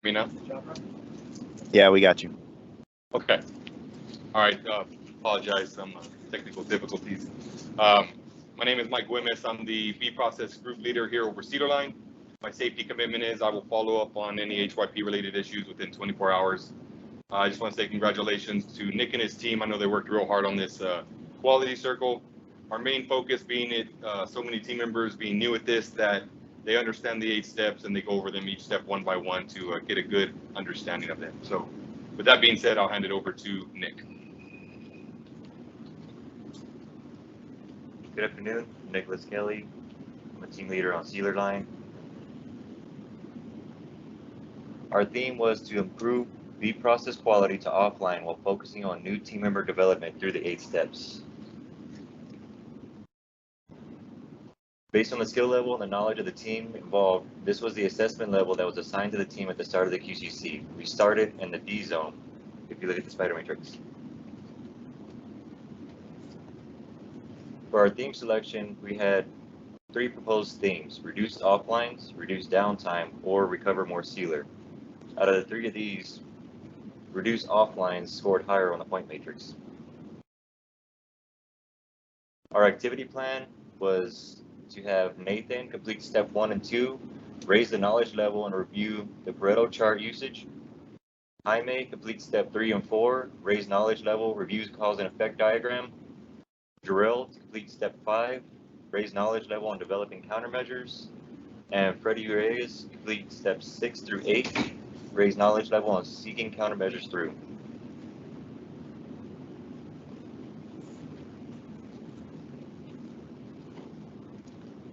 Me now? Yeah, we got you. Okay. All right. Apologize, some technical difficulties. My name is Mike Guimes. I'm the B process group leader here over Cedar Line. My safety commitment is I will follow up on any HYP related issues within 24 hours. I just want to say congratulations to Nick and his team. I know they worked real hard on this quality circle. Our main focus being so many team members being new at this that they understand the 8 steps and they go over them each step one by one to get a good understanding of them. So with that being said, I'll hand it over to Nick. Good afternoon, I'm Nicholas Kelly. I'm a team leader on Cedar Line. Our theme was to improve B process quality to offline while focusing on new team member development through the 8 steps. Based on the skill level and the knowledge of the team involved, this was the assessment level that was assigned to the team at the start of the QCC. We started in the D zone, if you look at the spider matrix. For our theme selection, we had 3 proposed themes: reduce offlines, reduce downtime, or recover more sealer. Out of the 3 of these, reduce offlines scored higher on the point matrix. Our activity plan was to have Nathan complete step 1 and 2, raise the knowledge level and review the Pareto chart usage. Jaime complete step 3 and 4, raise knowledge level, reviews cause and effect diagram. Jarrell to complete step 5, raise knowledge level on developing countermeasures. And Freddie Reyes complete steps 6 through 8, raise knowledge level on seeking countermeasures through.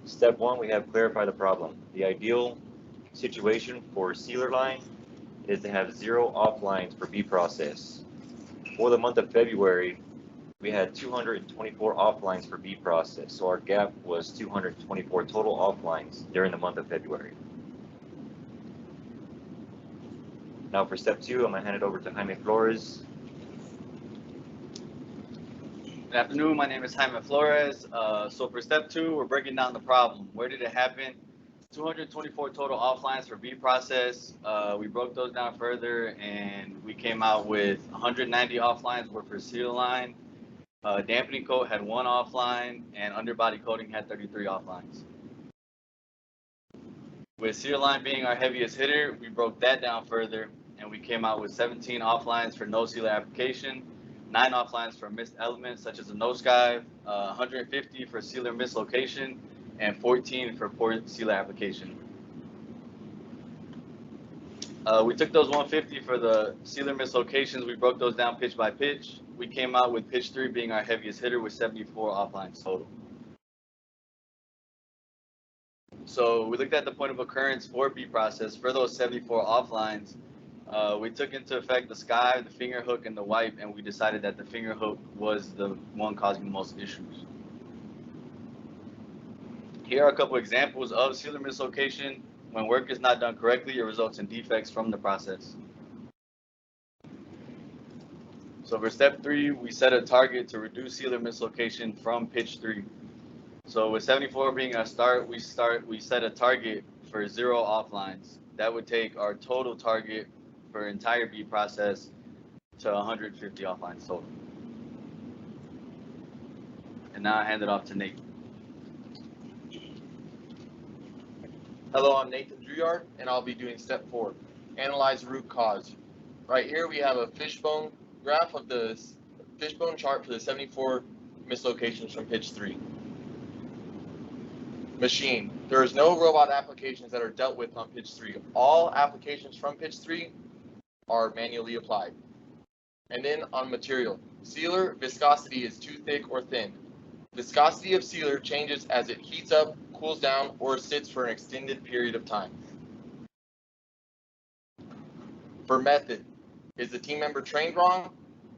Step 1, we have clarify the problem. The ideal situation for sealer line is to have 0 offlines for B process. For the month of February, we had 224 offlines for B process, so our gap was 224 total offlines during the month of February. Now for step 2, I'm going to hand it over to Jaime Flores. Good afternoon, my name is Jaime Flores. So for step 2, we're breaking down the problem. Where did it happen? 224 total offlines for B process. We broke those down further and we came out with 190 offlines were for seal line. Dampening coat had 1 offline and underbody coating had 33 offlines. With seal line being our heaviest hitter, we broke that down further and we came out with 17 offlines for no sealer application, 9 offlines for missed elements such as a nosedive, 150 for sealer mislocation, and 14 for poor sealer application. We took those 150 for the sealer mislocations, we broke those down pitch by pitch. We came out with pitch 3 being our heaviest hitter with 74 offlines total. So we looked at the point of occurrence for B process. For those 74 offlines, we took into effect the sky, the finger hook, and the wipe, and we decided that the finger hook was the one causing the most issues. Here are a couple examples of sealer mislocation. When work is not done correctly, it results in defects from the process. So for step 3, we set a target to reduce sealer mislocation from pitch 3. So with 74 being our start, we set a target for 0 offlines. That would take our total target for entire B process to 150 offlines total. And now I hand it off to Nate. Hello, I'm Nathan Druyard, and I'll be doing step 4, analyze root cause. Right here we have a fishbone graph of the fishbone chart for the 74 mislocations from pitch 3. Machine. There is no robot applications that are dealt with on pitch 3. All applications from pitch 3 are manually applied. And then on material. Sealer viscosity is too thick or thin. Viscosity of sealer changes as it heats up, cools down, or sits for an extended period of time. For method, is the team member trained wrong?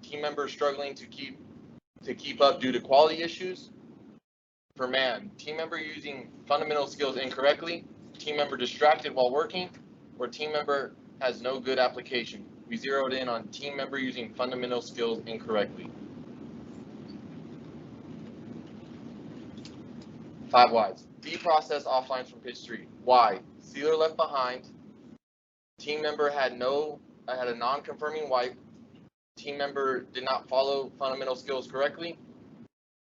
Team member struggling to keep up due to quality issues? For man, team member using fundamental skills incorrectly, team member distracted while working, or team member has no good application. We zeroed in on team member using fundamental skills incorrectly. 5 whys. B process offlines from pitch 3. Why? Sealer left behind. Team member had a non-confirming wipe. Team member did not follow fundamental skills correctly.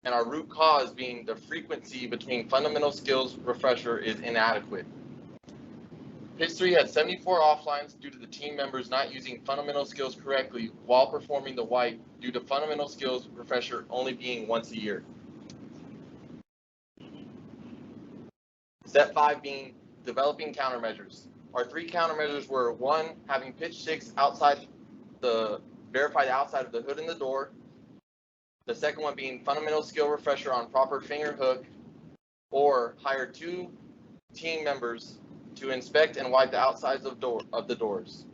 And our root cause being the frequency between fundamental skills refresher is inadequate. Pitch 3 had 74 offlines due to the team members not using fundamental skills correctly while performing the wipe due to fundamental skills refresher only being once a year. Step 5 being developing countermeasures. Our 3 countermeasures were 1, having pitch 6 verify the outside of the hood and the door. The second one being fundamental skill refresher on proper finger hook, or hire 2 team members to inspect and wipe the outsides of the doors.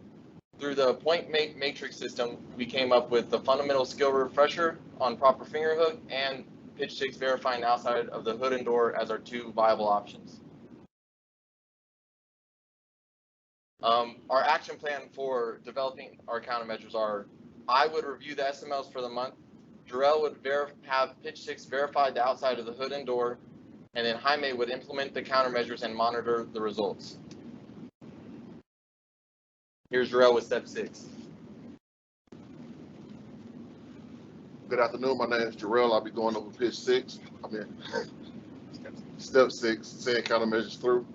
Through the point matrix system, we came up with the fundamental skill refresher on proper finger hook and pitch 6 verifying the outside of the hood and door as our 2 viable options. Our action plan for developing our countermeasures are: I would review the SMLs for the month. Jarrell would have pitch 6 verify the outside of the hood and door, and then Jaime would implement the countermeasures and monitor the results. Here's Jarrell with step 6. Good afternoon. My name is Jarrell. I'll be going over pitch 6. Step 6, seeing countermeasures through.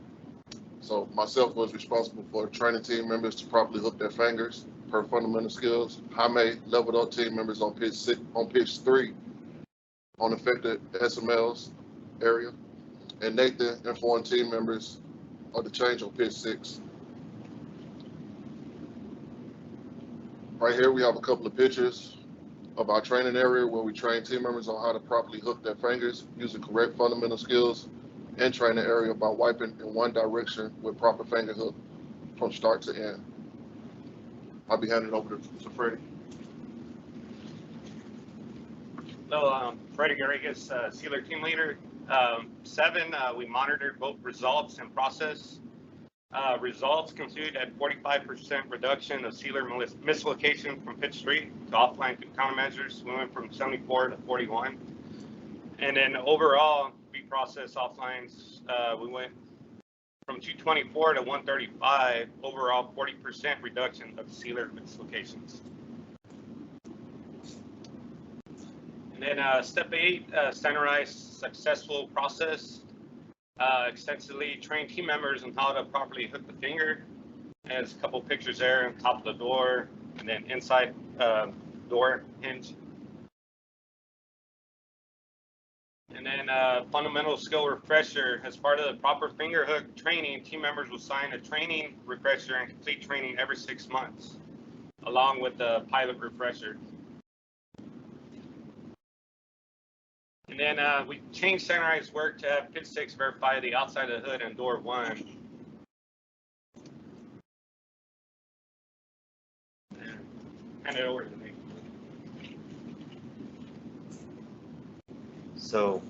So myself was responsible for training team members to properly hook their fingers per fundamental skills. Jaime leveled up team members on pitch 3 on affected SMLs area, and Nathan informed team members of the change on pitch 6. Right here we have a couple of pictures of our training area where we train team members on how to properly hook their fingers using correct fundamental skills, and train the area by wiping in one direction with proper finger hook from start to end. I'll be handing it over to Freddie. Hello, Freddie Garrigas, Sealer Team Leader. 7, we monitored both results and process. Results concluded at 45% reduction of sealer mislocation from pitch 3 to offline countermeasures. We went from 74 to 41. And then overall, process offlines, we went from 224 to 135, overall 40% reduction of sealer mislocations. And then step 8, standardized successful process. Extensively trained team members on how to properly hook the finger. There's a couple pictures there on top of the door, and then inside door hinge. And then fundamental skill refresher. As part of the proper finger hook training, team members will sign a training refresher and complete training every 6 months, along with the pilot refresher. And then we changed standardized work to have pitch 6 verify the outside of the hood and door 1. Hand it over to me. So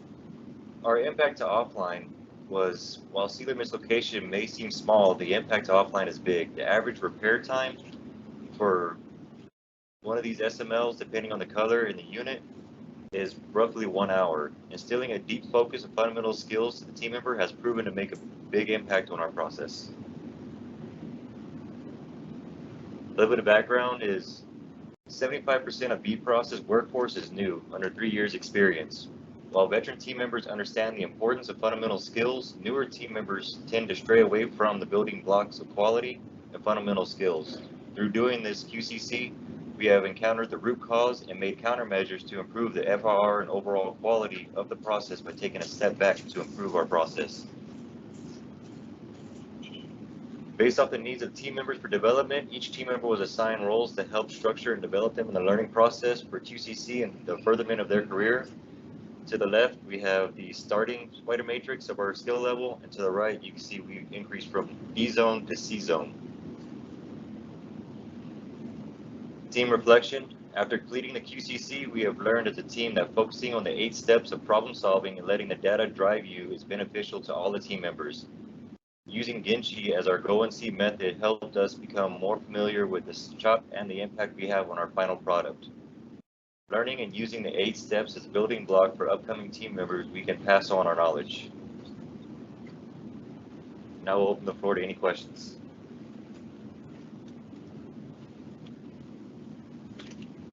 our impact to offline was, while sealer mislocation may seem small, the impact to offline is big. The average repair time for one of these SMLs, depending on the color in the unit, is roughly 1 hour. Instilling a deep focus of fundamental skills to the team member has proven to make a big impact on our process. A little bit of background is 75% of B-Process workforce is new, under 3 years experience. While veteran team members understand the importance of fundamental skills, newer team members tend to stray away from the building blocks of quality and fundamental skills. Through doing this QCC, we have encountered the root cause and made countermeasures to improve the FRR and overall quality of the process by taking a step back to improve our process. Based off the needs of team members for development, each team member was assigned roles to help structure and develop them in the learning process for QCC and the furtherment of their career. To the left, we have the starting spider matrix of our skill level, and to the right, you can see we increased from D zone to C zone. Team reflection. After completing the QCC, we have learned as a team that focusing on the 8 steps of problem solving and letting the data drive you is beneficial to all the team members. Using Genchi as our go and see method helped us become more familiar with the shop and the impact we have on our final product. Learning and using the 8 steps as a building block for upcoming team members, we can pass on our knowledge. Now we'll open the floor to any questions.